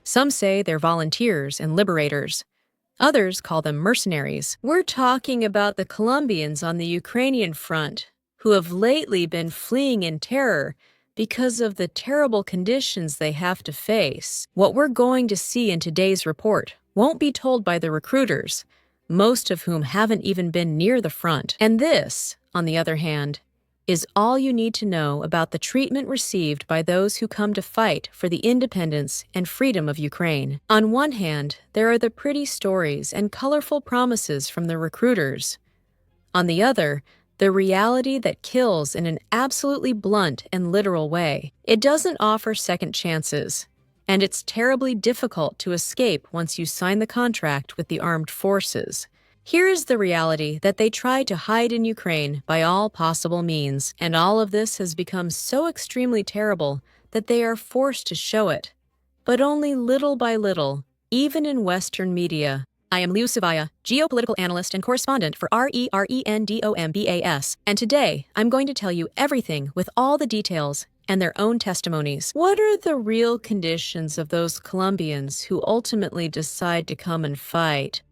Some say they're volunteers and liberators. Others call them mercenaries. We're talking about the Colombians on the Ukrainian front, who have lately been fleeing in terror because of the terrible conditions they have to face. What we're going to see in today's report won't be told by the recruiters, most of whom haven't even been near the front. And this, on the other hand, is all you need to know about the treatment received by those who come to fight for the independence and freedom of Ukraine. On one hand, there are the pretty stories and colorful promises from the recruiters. On the other, the reality that kills in an absolutely blunt and literal way. It doesn't offer second chances, and it's terribly difficult to escape once you sign the contract with the armed forces. Here is the reality that they tried to hide in Ukraine by all possible means, and all of this has become so extremely terrible that they are forced to show it. But only little by little, even in Western media. I am Liu Sivaya, geopolitical analyst and correspondent for RERENDOMBAS, and today I'm going to tell you everything with all the details and their own testimonies. What are the real conditions of those Colombians who ultimately decide to come and fight?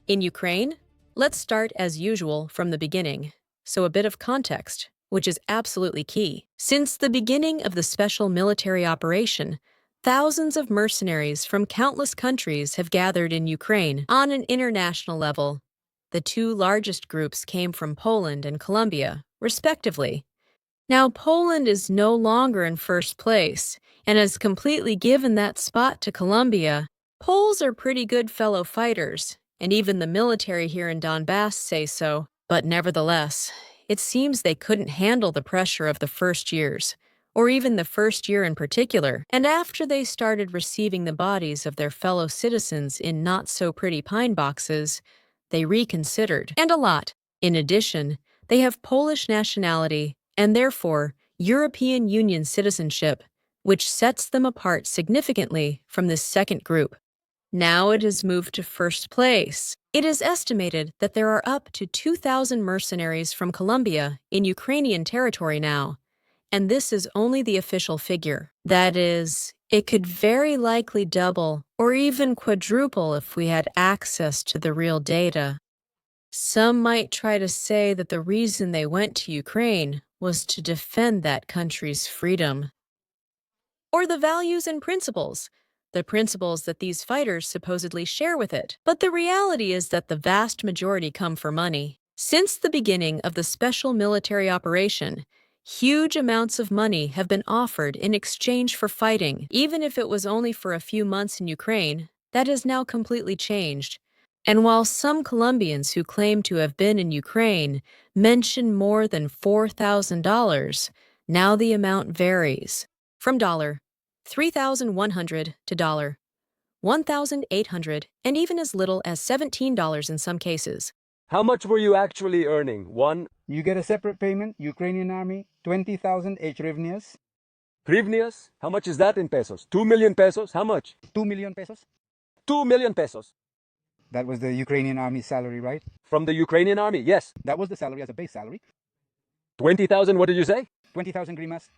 In Ukraine, let's start as usual from the beginning, so a bit of context, which is absolutely key. Since the beginning of the special military operation, thousands of mercenaries from countless countries have gathered in Ukraine on an international level. The two largest groups came from Poland and Colombia, respectively. Now, Poland is no longer in first place and has completely given that spot to Colombia. Poles are pretty good fellow fighters, and even the military here in Donbass say so. But nevertheless, it seems they couldn't handle the pressure of the first years, or even the first year in particular. And after they started receiving the bodies of their fellow citizens in not-so-pretty pine boxes, they reconsidered, and a lot. In addition, they have Polish nationality, and therefore European Union citizenship, which sets them apart significantly from this second group. Now it has moved to first place. It is estimated that there are up to 2,000 mercenaries from Colombia in Ukrainian territory now, and this is only the official figure. That is, it could very likely double or even quadruple if we had access to the real data. Some might try to say that the reason they went to Ukraine was to defend that country's freedom. Or the values and principles. The principles that these fighters supposedly share with it. But the reality is that the vast majority come for money. Since the beginning of the special military operation, huge amounts of money have been offered in exchange for fighting. Even if it was only for a few months in Ukraine, that has now completely changed. And while some Colombians who claim to have been in Ukraine mention more than $4,000, now the amount varies from $3,100 to $1,800, and even as little as $17 in some cases. How much were you actually earning? You get a separate payment, Ukrainian army, 20,000 hryvnias. Hryvnias? How much is that in pesos? 2 million pesos? How much? 2 million pesos. 2 million pesos. That was the Ukrainian army's salary, right? From the Ukrainian army, yes. That was the salary as a base salary. 20,000, what did you say? 20,000 grimas.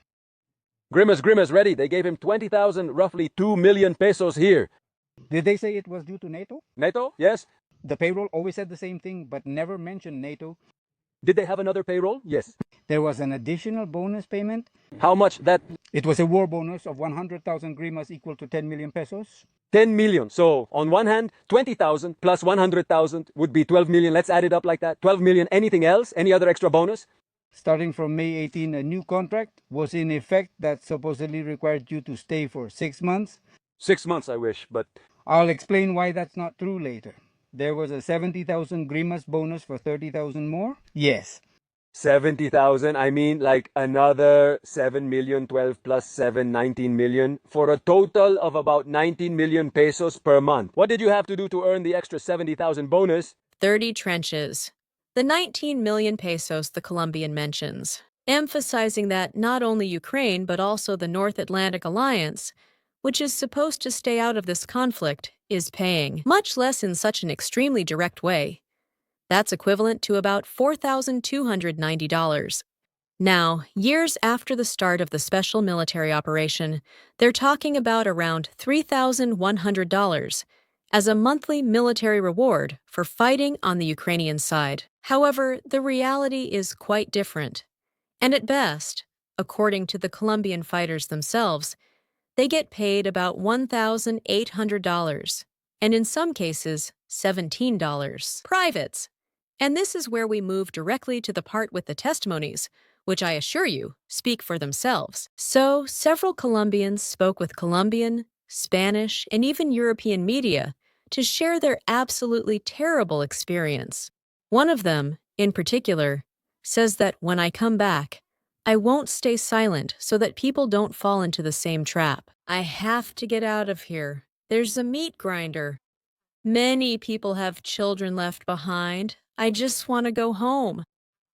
Grimace, ready. They gave him 20,000, roughly 2 million pesos here. Did they say it was due to NATO? NATO? Yes. The payroll always said the same thing, but never mentioned NATO. Did they have another payroll? Yes. There was an additional bonus payment. How much? That? It was a war bonus of 100,000 grimas equal to 10 million pesos. 10 million. So, on one hand, 20,000 plus 100,000 would be 12 million. Let's add it up like that. 12 million. Anything else? Any other extra bonus? Starting from May 18, a new contract was in effect that supposedly required you to stay for 6 months. 6 months, I wish, but I'll explain why that's not true later. There was a 70,000 grimas bonus for 30,000 more. Yes. 70,000, I mean like another 7 million, 12 plus 7, 19 million, for a total of about 19 million pesos per month. What did you have to do to earn the extra 70,000 bonus? 30 trenches. The 19 million pesos the Colombian mentions, emphasizing that not only Ukraine but also the North Atlantic Alliance, which is supposed to stay out of this conflict, is paying, much less in such an extremely direct way. That's equivalent to about $4,290. Now, years after the start of the special military operation, they're talking about around $3,100 as a monthly military reward for fighting on the Ukrainian side. However, the reality is quite different. And at best, according to the Colombian fighters themselves, they get paid about $1,800, and in some cases, $17. Privates. And this is where we move directly to the part with the testimonies, which I assure you speak for themselves. So, several Colombians spoke with Colombian, Spanish, and even European media to share their absolutely terrible experience. One of them, in particular, says that when I come back, I won't stay silent so that people don't fall into the same trap. I have to get out of here. There's a meat grinder. Many people have children left behind. I just want to go home.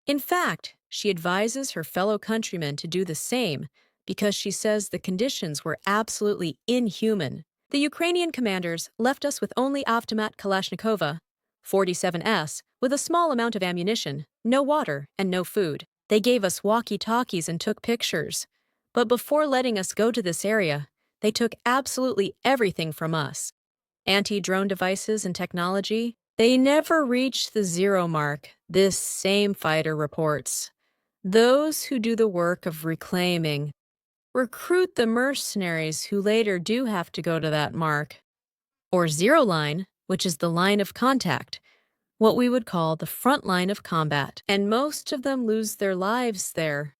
In fact, she advises her fellow countrymen to do the same because she says the conditions were absolutely inhuman. The Ukrainian commanders left us with only Avtomat Kalashnikova, 47S, with a small amount of ammunition, no water, and no food. They gave us walkie-talkies and took pictures. But before letting us go to this area, they took absolutely everything from us. Anti-drone devices and technology, they never reached the zero mark, this same fighter reports. Those who do the work of reclaiming, recruit the mercenaries who later do have to go to that mark. Or zero line, which is the line of contact, what we would call the front line of combat, and most of them lose their lives there.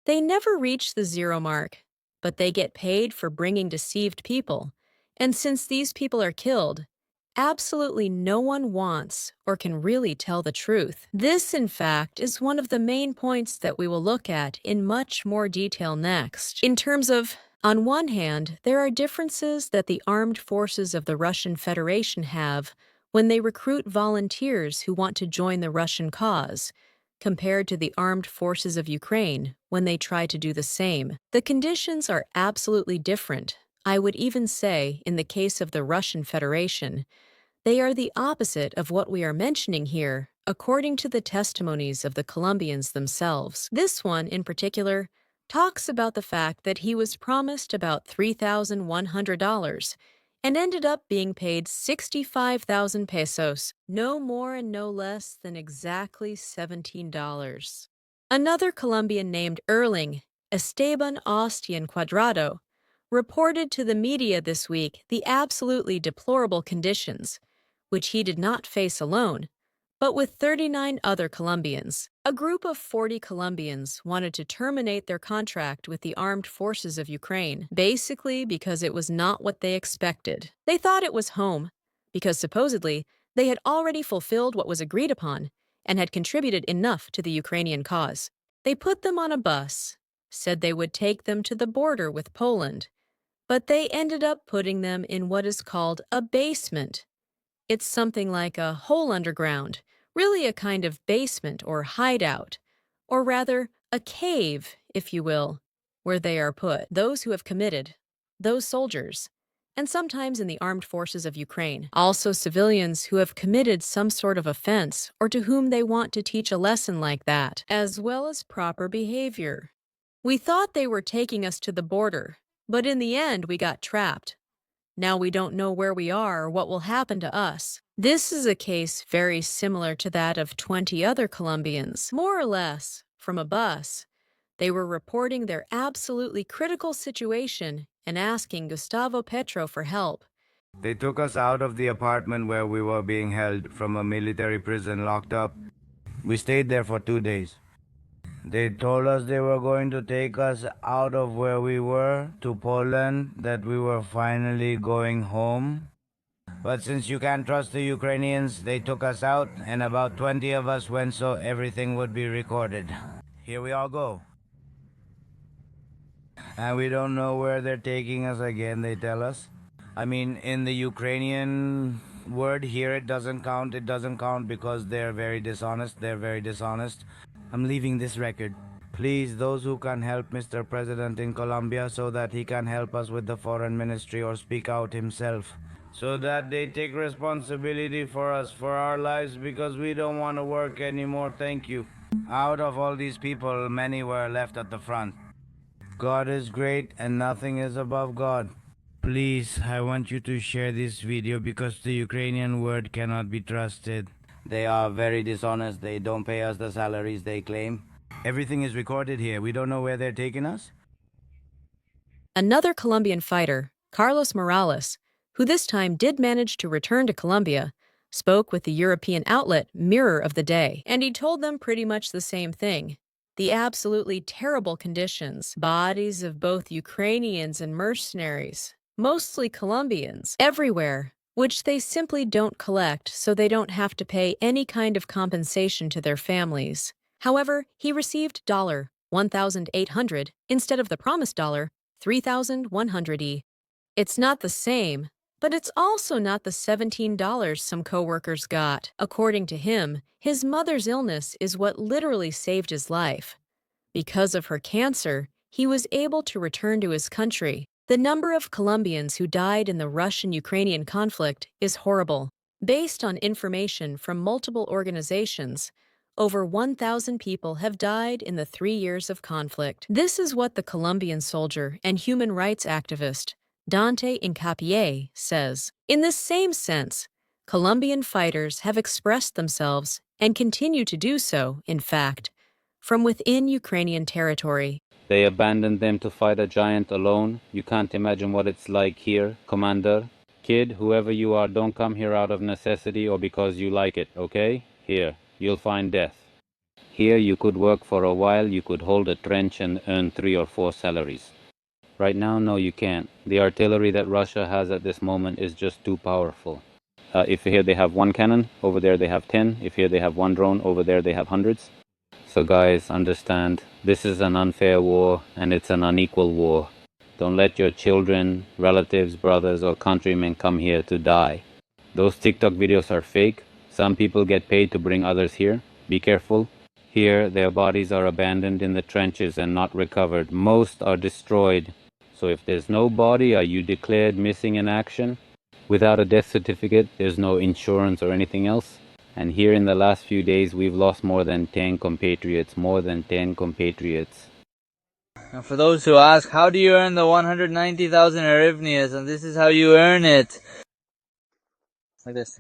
They never reach the zero mark, but they get paid for bringing deceived people, and since these people are killed, absolutely no one wants or can really tell the truth. This, in fact, is one of the main points that we will look at in much more detail next. In terms of, on one hand, there are differences that the armed forces of the Russian Federation have when they recruit volunteers who want to join the Russian cause, compared to the armed forces of Ukraine when they try to do the same. The conditions are absolutely different. I would even say, in the case of the Russian Federation, they are the opposite of what we are mentioning here, according to the testimonies of the Colombians themselves. This one, in particular, talks about the fact that he was promised about $3,100 and ended up being paid 65,000 pesos, no more and no less than exactly $17. Another Colombian named Erling, Esteban Ostian Cuadrado, reported to the media this week the absolutely deplorable conditions, which he did not face alone, but with 39 other Colombians. A group of 40 Colombians wanted to terminate their contract with the armed forces of Ukraine, basically because it was not what they expected. They thought it was home, because supposedly they had already fulfilled what was agreed upon and had contributed enough to the Ukrainian cause. They put them on a bus, said they would take them to the border with Poland, but they ended up putting them in what is called a basement. It's something like a hole underground, really a kind of basement or hideout, or rather a cave, if you will, where they are put. Those who have committed, those soldiers, and sometimes in the armed forces of Ukraine. Also civilians who have committed some sort of offense or to whom they want to teach a lesson like that, as well as proper behavior. We thought they were taking us to the border, but in the end we got trapped. Now we don't know where we are or what will happen to us. This is a case very similar to that of 20 other Colombians, more or less, from a bus. They were reporting their absolutely critical situation and asking Gustavo Petro for help. They took us out of the apartment where we were being held from a military prison locked up. We stayed there for 2 days. They told us they were going to take us out of where we were to Poland, that we were finally going home. But since you can't trust the Ukrainians, they took us out, and about 20 of us went so everything would be recorded. Here we all go. And we don't know where they're taking us again, they tell us. I mean, in the Ukrainian word here, it doesn't count because they're very dishonest. I'm leaving this record. Please, those who can help Mr. President in Colombia so that he can help us with the foreign ministry or speak out himself, so that they take responsibility for us, for our lives, because we don't want to work anymore. Thank you. Out of all these people, many were left at the front. God is great and nothing is above God. Please, I want you to share this video because the Ukrainian word cannot be trusted. They are very dishonest. They don't pay us the salaries they claim. Everything is recorded here. We don't know where they're taking us. Another Colombian fighter, Carlos Morales, who this time did manage to return to Colombia, spoke with the European outlet Mirror of the Day, and he told them pretty much the same thing. The absolutely terrible conditions, bodies of both Ukrainians and mercenaries, mostly Colombians, everywhere, which they simply don't collect so they don't have to pay any kind of compensation to their families. However, he received $1,800 instead of the promised $3,100. It's not the same, but it's also not the $17 some coworkers got. According to him, his mother's illness is what literally saved his life. Because of her cancer, he was able to return to his country. The number of Colombians who died in the Russian-Ukrainian conflict is horrible. Based on information from multiple organizations, over 1,000 people have died in the 3 years of conflict. This is what the Colombian soldier and human rights activist Dante Incapié says. In the same sense, Colombian fighters have expressed themselves and continue to do so, in fact, from within Ukrainian territory. They abandoned them to fight a giant alone. You can't imagine what it's like here, Commander. Kid, whoever you are, don't come here out of necessity or because you like it, okay? Here, you'll find death. Here you could work for a while, you could hold a trench and earn 3 or 4 salaries. Right now, no, you can't. The artillery that Russia has at this moment is just too powerful. If here they have 1 cannon, over there they have 10. If here they have 1 drone, over there they have hundreds. So guys, understand, this is an unfair war and it's an unequal war. Don't let your children, relatives, brothers or countrymen come here to die. Those TikTok videos are fake. Some people get paid to bring others here. Be careful. Here, their bodies are abandoned in the trenches and not recovered. Most are destroyed. So if there's no body, are you declared missing in action? Without a death certificate, there's no insurance or anything else. And here in the last few days, we've lost more than 10 compatriots. More than 10 compatriots. And for those who ask, how do you earn the 190,000 hryvnias? And this is how you earn it. Like this.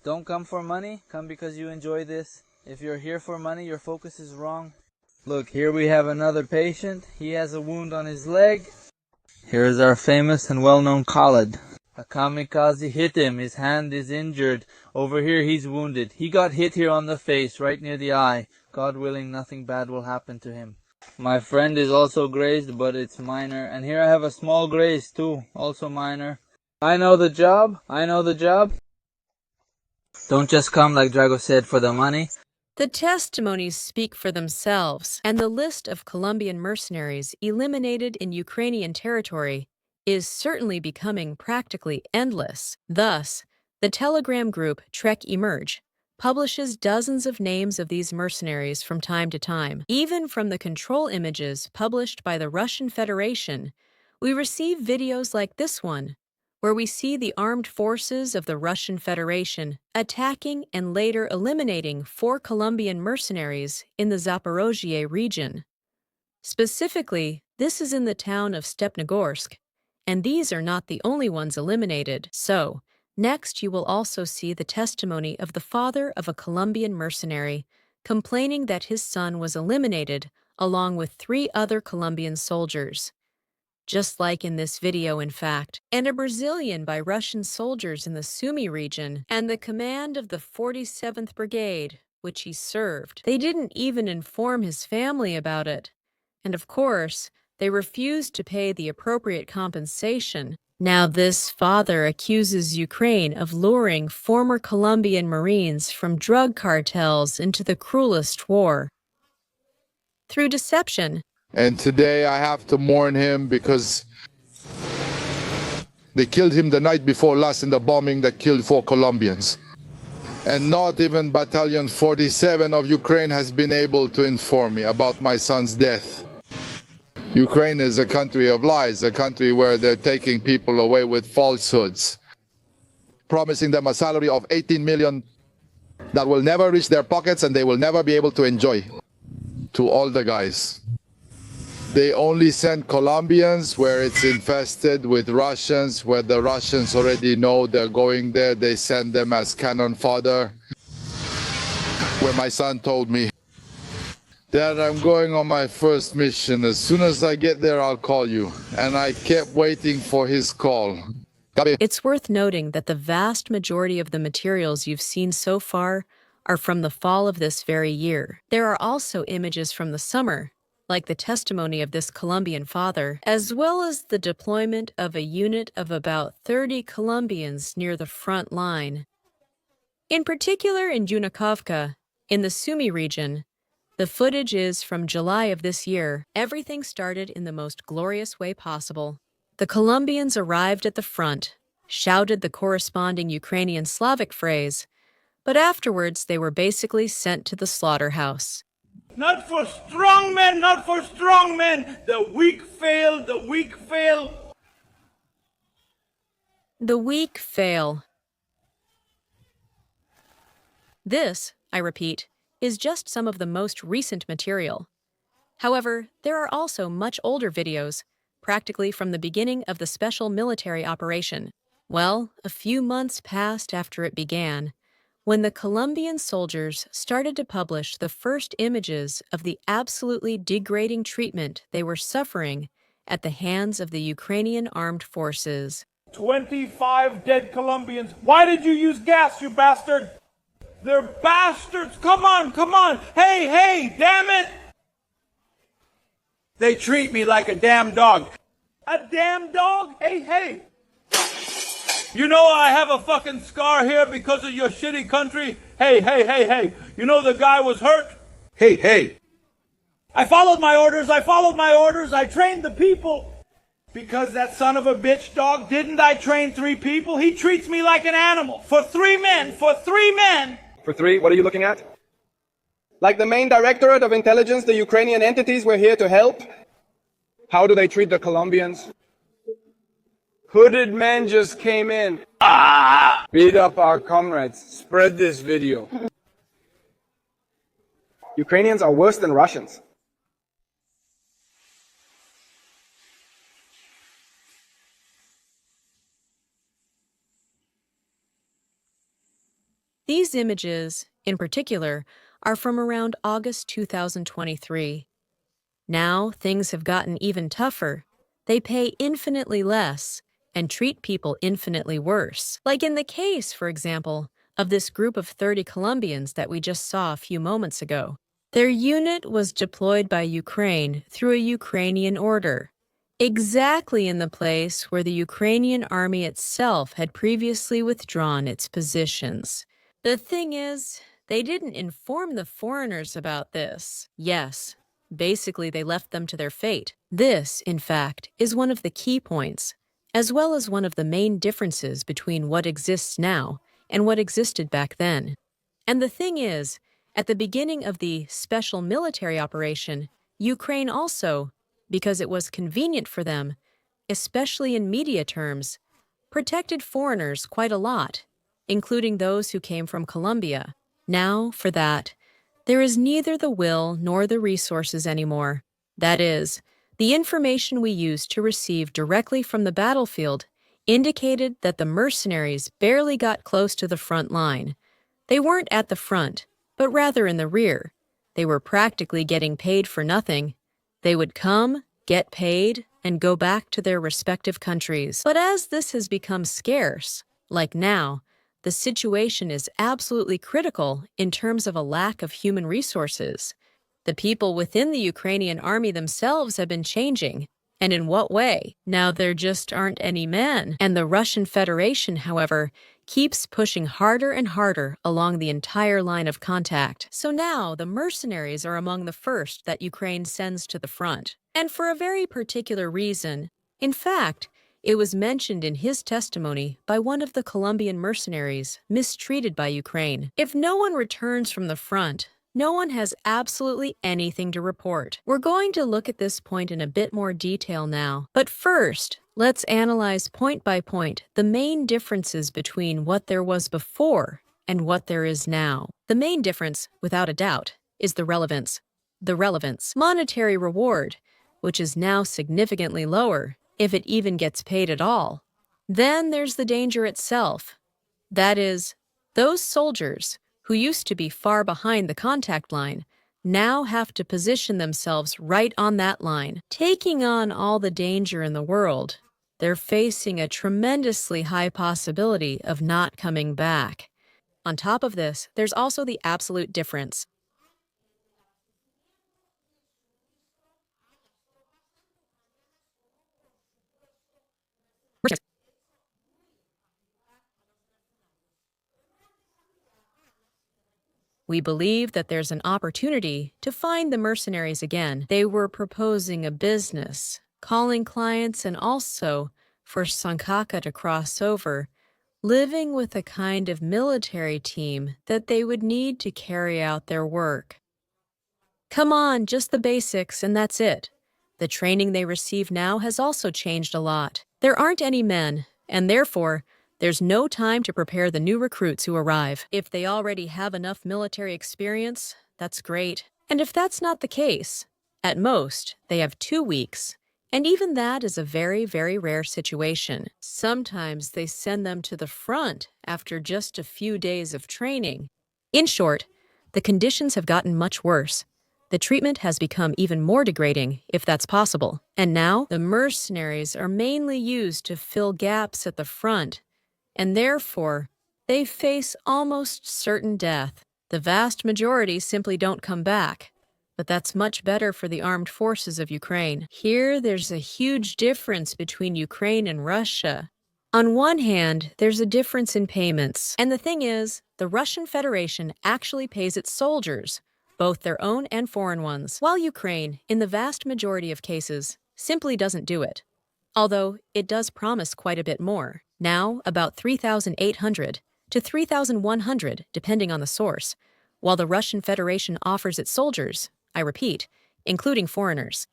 Don't come for money, come because you enjoy this. If you're here for money, your focus is wrong. Look, here we have another patient. He has a wound on his leg. Here is our famous and well-known Khalid. A kamikaze hit him. His hand is injured. Over here he's wounded. He got hit here on the face, right near the eye. God willing, nothing bad will happen to him. My friend is also grazed, but it's minor. And here I have a small graze too, also minor. I know the job. I know the job. Don't just come, like Drago said, for the money. The testimonies speak for themselves, and the list of Colombian mercenaries eliminated in Ukrainian territory is certainly becoming practically endless. Thus, the Telegram group Trek Emerge publishes dozens of names of these mercenaries from time to time. Even from the control images published by the Russian Federation, we receive videos like this one, where we see the armed forces of the Russian Federation attacking and later eliminating 4 Colombian mercenaries in the Zaporozhye region. Specifically, this is in the town of Stepnogorsk, and these are not the only ones eliminated. So, next you will also see the testimony of the father of a Colombian mercenary, complaining that his son was eliminated along with 3 other Colombian soldiers. Just like in this video, in fact, and a Brazilian by Russian soldiers in the Sumy region and the command of the 47th Brigade, which he served. They didn't even inform his family about it. And of course, they refused to pay the appropriate compensation. Now this father accuses Ukraine of luring former Colombian Marines from drug cartels into the cruelest war. Through deception, and today I have to mourn him because they killed him the night before last in the bombing that killed 4 Colombians. And not even Battalion 47 of Ukraine has been able to inform me about my son's death. Ukraine is a country of lies, a country where they're taking people away with falsehoods, promising them a salary of 18 million that will never reach their pockets and they will never be able to enjoy. to all the guys. They only send Colombians where it's infested with Russians, where the Russians already know they're going there. They send them as cannon fodder. Where my son told me, Dad, I'm going on my first mission. As soon as I get there, I'll call you. And I kept waiting for his call. It's worth noting that the vast majority of the materials you've seen so far are from the fall of this very year. There are also images from the summer, like the testimony of this Colombian father, as well as the deployment of a unit of about 30 Colombians near the front line. In particular in Junakovka, in the Sumy region, the footage is from July of this year. Everything started in the most glorious way possible. The Colombians arrived at the front, shouted the corresponding Ukrainian Slavic phrase, but afterwards they were basically sent to the slaughterhouse. Not for strong men, not for strong men. The weak fail, the weak fail. The weak fail. This, I repeat, is just some of the most recent material. However, there are also much older videos, practically from the beginning of the special military operation. Well, a few months passed after it began, when the Colombian soldiers started to publish the first images of the absolutely degrading treatment they were suffering at the hands of the Ukrainian armed forces. 25 dead Colombians. Why did you use gas, you bastard? They're bastards. Come on, come on. Hey, hey, damn it. They treat me like a damn dog. A damn dog? Hey, hey. You know I have a fucking scar here because of your shitty country? Hey, hey, hey, hey. You know the guy was hurt? Hey, hey. I followed my orders. I trained the people. Because that son of a bitch dog, didn't I train 3 people? He treats me like an animal. For 3 men. For 3 men. For 3, what are you looking at? Like the main directorate of intelligence, the Ukrainian entities were here to help. How do they treat the Colombians? Hooded men just came in. Beat up our comrades. Spread this video. Ukrainians are worse than Russians. These images, in particular, are from around August 2023. Now, things have gotten even tougher. They pay infinitely less and treat people infinitely worse. Like in the case, for example, of this group of 30 Colombians that we just saw a few moments ago. Their unit was deployed by Ukraine through a Ukrainian order, exactly in the place where the Ukrainian army itself had previously withdrawn its positions. The thing is, they didn't inform the foreigners about this. Yes, basically they left them to their fate. This, in fact, is one of the key points, as well as one of the main differences between what exists now and what existed back then. And the thing is, at the beginning of the special military operation, Ukraine also, because it was convenient for them, especially in media terms, protected foreigners quite a lot, including those who came from Colombia. Now, for that, there is neither the will nor the resources anymore. That is, the information we used to receive directly from the battlefield indicated that the mercenaries barely got close to the front line. They weren't at the front, but rather in the rear. They were practically getting paid for nothing. They would come, get paid, and go back to their respective countries. But as this has become scarce, like now, the situation is absolutely critical in terms of a lack of human resources. The people within the Ukrainian army themselves have been changing. And in what way? Now there just aren't any men. And the Russian Federation, however, keeps pushing harder and harder along the entire line of contact. So now the mercenaries are among the first that Ukraine sends to the front. And for a very particular reason. In fact, it was mentioned in his testimony by one of the Colombian mercenaries mistreated by Ukraine. If no one returns from the front, no one has absolutely anything to report. We're going to look at this point in a bit more detail now. But first, let's analyze point by point the main differences between what there was before and what there is now. The main difference, without a doubt, is the relevance. the relevance, monetary reward, which is now significantly lower, if it even gets paid at all. Then there's the danger itself. That is, those soldiers, who used to be far behind the contact line, now have to position themselves right on that line, taking on all the danger in the world. They're facing a tremendously high possibility of not coming back. On top of this, there's also the absolute difference. We believe that there's an opportunity to find the mercenaries again. They were proposing a business, calling clients, and also for Sankaka to cross over, living with a kind of military team that they would need to carry out their work. Come on, just the basics, and that's it. The training they receive now has also changed a lot. There aren't any men, and therefore, there's no time to prepare the new recruits who arrive. If they already have enough military experience, that's great. And if that's not the case, at most, they have 2 weeks. And even that is a very, very rare situation. Sometimes they send them to the front after just a few days of training. In short, the conditions have gotten much worse. The treatment has become even more degrading, if that's possible. And now, the mercenaries are mainly used to fill gaps at the front, and therefore, they face almost certain death. The vast majority simply don't come back. But that's much better for the armed forces of Ukraine. Here, there's a huge difference between Ukraine and Russia. On one hand, there's a difference in payments. And the thing is, the Russian Federation actually pays its soldiers, both their own and foreign ones, while Ukraine, in the vast majority of cases, simply doesn't do it. Although it does promise quite a bit more. Now, about 3,800 to 3,100, depending on the source, while the Russian Federation offers its soldiers, I repeat, including foreigners.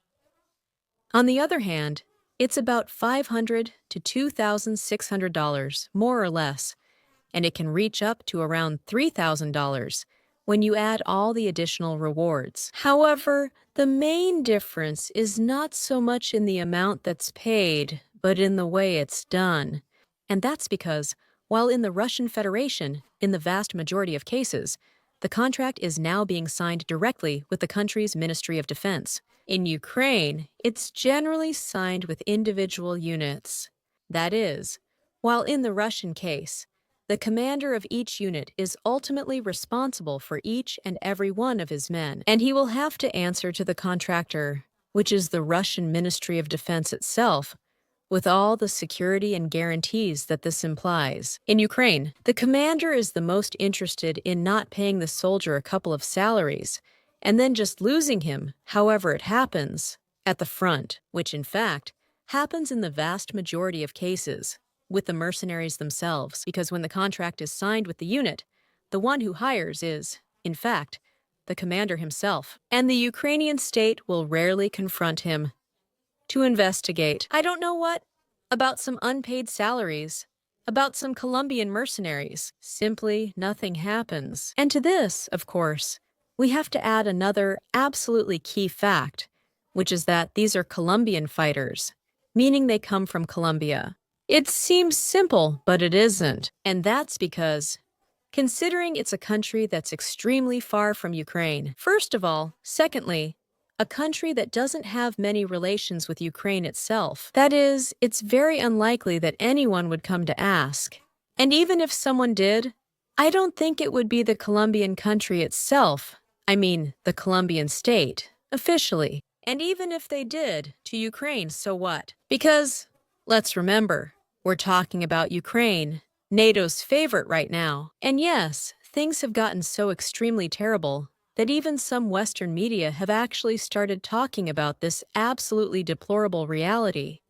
On the other hand, it's about $500 to $2,600, more or less, and it can reach up to around $3,000 when you add all the additional rewards. However, the main difference is not so much in the amount that's paid, but in the way it's done. And that's because, while in the Russian Federation, in the vast majority of cases, the contract is now being signed directly with the country's Ministry of Defense. In Ukraine, it's generally signed with individual units. That is, while in the Russian case, the commander of each unit is ultimately responsible for each and every one of his men, and he will have to answer to the contractor, which is the Russian Ministry of Defense itself, with all the security and guarantees that this implies. In Ukraine, the commander is the most interested in not paying the soldier a couple of salaries, and then just losing him, however it happens, at the front, which in fact happens in the vast majority of cases with the mercenaries themselves, because when the contract is signed with the unit, the one who hires is, in fact, the commander himself, and the Ukrainian state will rarely confront him. To investigate, I don't know what, about some unpaid salaries, about some Colombian mercenaries. Simply nothing happens. And to this, of course, we have to add another absolutely key fact, which is that these are Colombian fighters, meaning they come from Colombia. It seems simple, but it isn't. And that's because, considering it's a country that's extremely far from Ukraine, first of all, secondly, a country that doesn't have many relations with Ukraine itself. That is, it's very unlikely that anyone would come to ask. And even if someone did, I don't think it would be the Colombian country itself. I mean, the Colombian state, officially. And even if they did, to Ukraine, so what? Because, let's remember, we're talking about Ukraine, NATO's favorite right now. And yes, things have gotten so extremely terrible that even some Western media have actually started talking about this absolutely deplorable reality.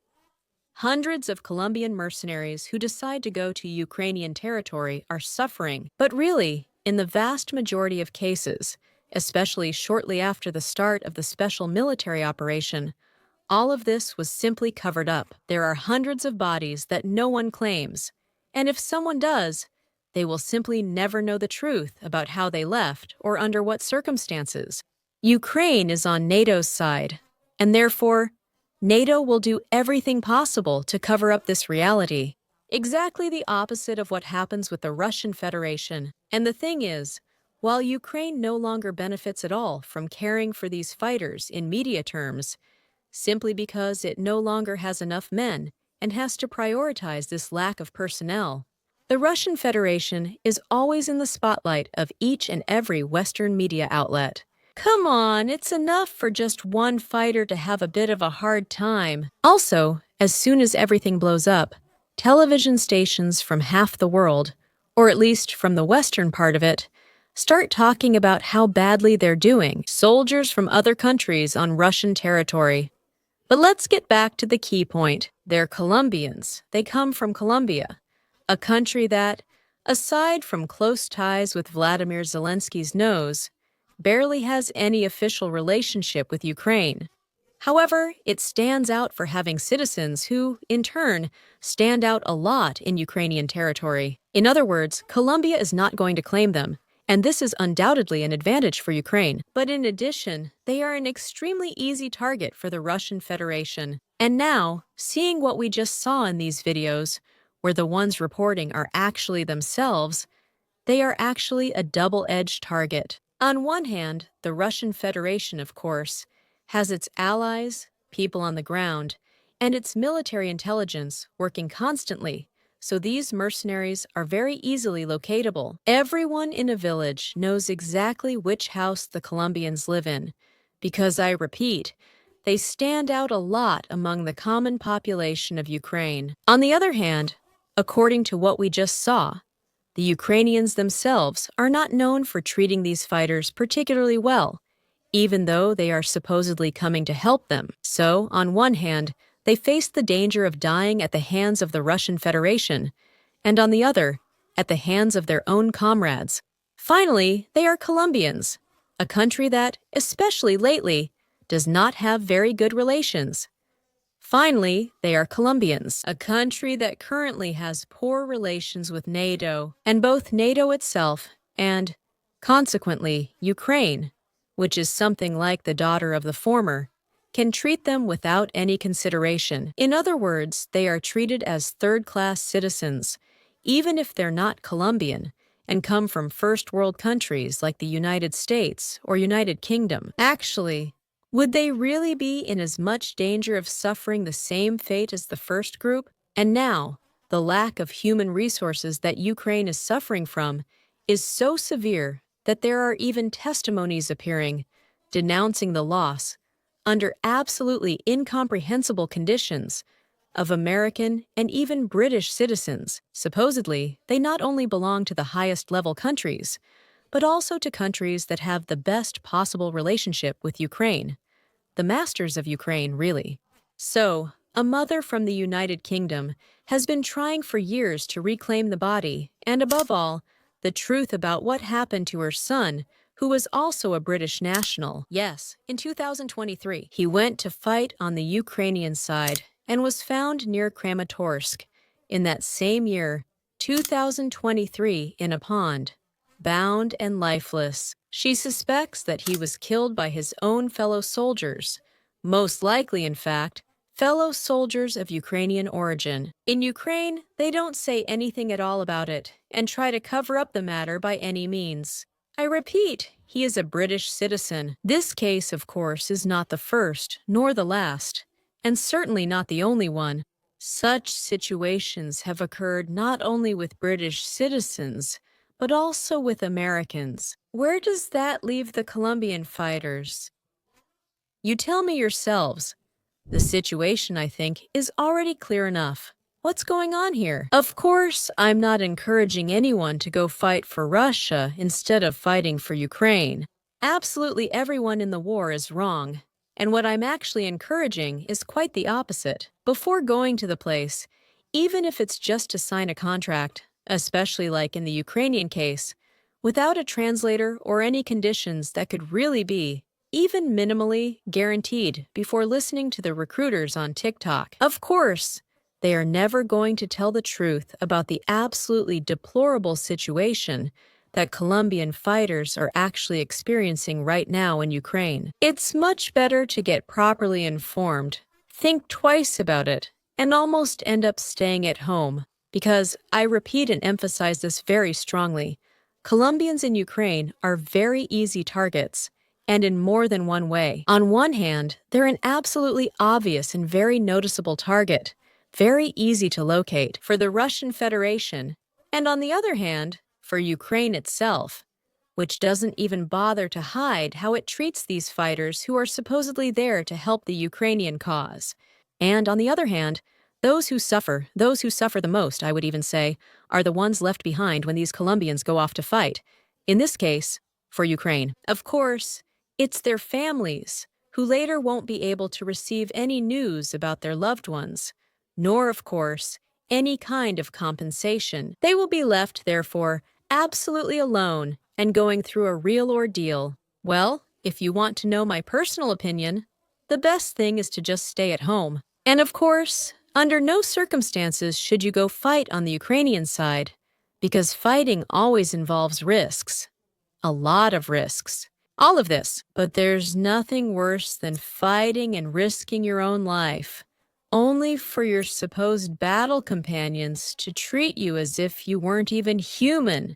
Hundreds of Colombian mercenaries who decide to go to Ukrainian territory are suffering, but really, in the vast majority of cases, especially shortly after the start of the special military operation, all of this was simply covered up. There are hundreds of bodies that no one claims, and if someone does, they will simply never know the truth about how they left or under what circumstances. Ukraine is on NATO's side, and therefore, NATO will do everything possible to cover up this reality. Exactly the opposite of what happens with the Russian Federation. And the thing is, while Ukraine no longer benefits at all from caring for these fighters in media terms, simply because it no longer has enough men and has to prioritize this lack of personnel, the Russian Federation is always in the spotlight of each and every Western media outlet. Come on, it's enough for just one fighter to have a bit of a hard time. Also, as soon as everything blows up, television stations from half the world, or at least from the western part of it, start talking about how badly they're doing, soldiers from other countries on Russian territory. But let's get back to the key point. They're Colombians. They come from Colombia, a country that, aside from close ties with Vladimir Zelensky's nose, barely has any official relationship with Ukraine. However, it stands out for having citizens who, in turn, stand out a lot in Ukrainian territory. In other words, Colombia is not going to claim them, and this is undoubtedly an advantage for Ukraine. But in addition, they are an extremely easy target for the Russian Federation. And now, seeing what we just saw in these videos, where the ones reporting are actually themselves, they are actually a double-edged target. On one hand, the Russian Federation, of course, has its allies, people on the ground, and its military intelligence working constantly, so these mercenaries are very easily locatable. Everyone in a village knows exactly which house the Colombians live in, because, I repeat, they stand out a lot among the common population of Ukraine. On the other hand, according to what we just saw, the Ukrainians themselves are not known for treating these fighters particularly well, even though they are supposedly coming to help them. So, on one hand, they face the danger of dying at the hands of the Russian Federation, and on the other, at the hands of their own comrades. Finally, they are Colombians, a country that, especially lately, does not have very good relations. Finally, they are Colombians, a country that currently has poor relations with NATO, and both NATO itself and, consequently, Ukraine, which is something like the daughter of the former, can treat them without any consideration. In other words, they are treated as third-class citizens, even if they're not Colombian, and come from first-world countries like the United States or United Kingdom. Actually, would they really be in as much danger of suffering the same fate as the first group? And now, the lack of human resources that Ukraine is suffering from is so severe that there are even testimonies appearing, denouncing the loss, under absolutely incomprehensible conditions, of American and even British citizens. Supposedly, they not only belong to the highest-level countries, but also to countries that have the best possible relationship with Ukraine. The masters of Ukraine, really. So, a mother from the United Kingdom has been trying for years to reclaim the body, and above all, the truth about what happened to her son, who was also a British national. Yes, in 2023, he went to fight on the Ukrainian side and was found near Kramatorsk in that same year, 2023, in a pond, bound and lifeless. She suspects that he was killed by his own fellow soldiers, most likely, in fact, fellow soldiers of Ukrainian origin. In Ukraine, they don't say anything at all about it and try to cover up the matter by any means. I repeat, he is a British citizen. This case, of course, is not the first, nor the last, and certainly not the only one. Such situations have occurred not only with British citizens, but also with Americans. Where does that leave the Colombian fighters? You tell me yourselves. The situation, I think, is already clear enough. What's going on here? Of course, I'm not encouraging anyone to go fight for Russia instead of fighting for Ukraine. Absolutely everyone in the war is wrong, and what I'm actually encouraging is quite the opposite. Before going to the place, even if it's just to sign a contract, especially like in the Ukrainian case, without a translator or any conditions that could really be, even minimally, guaranteed before listening to the recruiters on TikTok. Of course, they are never going to tell the truth about the absolutely deplorable situation that Colombian fighters are actually experiencing right now in Ukraine. It's much better to get properly informed, think twice about it, and almost end up staying at home, because I repeat and emphasize this very strongly. Colombians in Ukraine are very easy targets, and in more than one way. On one hand, they're an absolutely obvious and very noticeable target, very easy to locate for the Russian Federation, and on the other hand, for Ukraine itself, which doesn't even bother to hide how it treats these fighters who are supposedly there to help the Ukrainian cause. And on the other hand, those who suffer the most, I would even say, are the ones left behind when these Colombians go off to fight. In this case, for Ukraine. Of course, it's their families who later won't be able to receive any news about their loved ones, nor, of course, any kind of compensation. They will be left, therefore, absolutely alone and going through a real ordeal. Well, if you want to know my personal opinion, the best thing is to just stay at home. And of course, under no circumstances should you go fight on the Ukrainian side, because fighting always involves risks. A lot of risks. All of this. But there's nothing worse than fighting and risking your own life, only for your supposed battle companions to treat you as if you weren't even human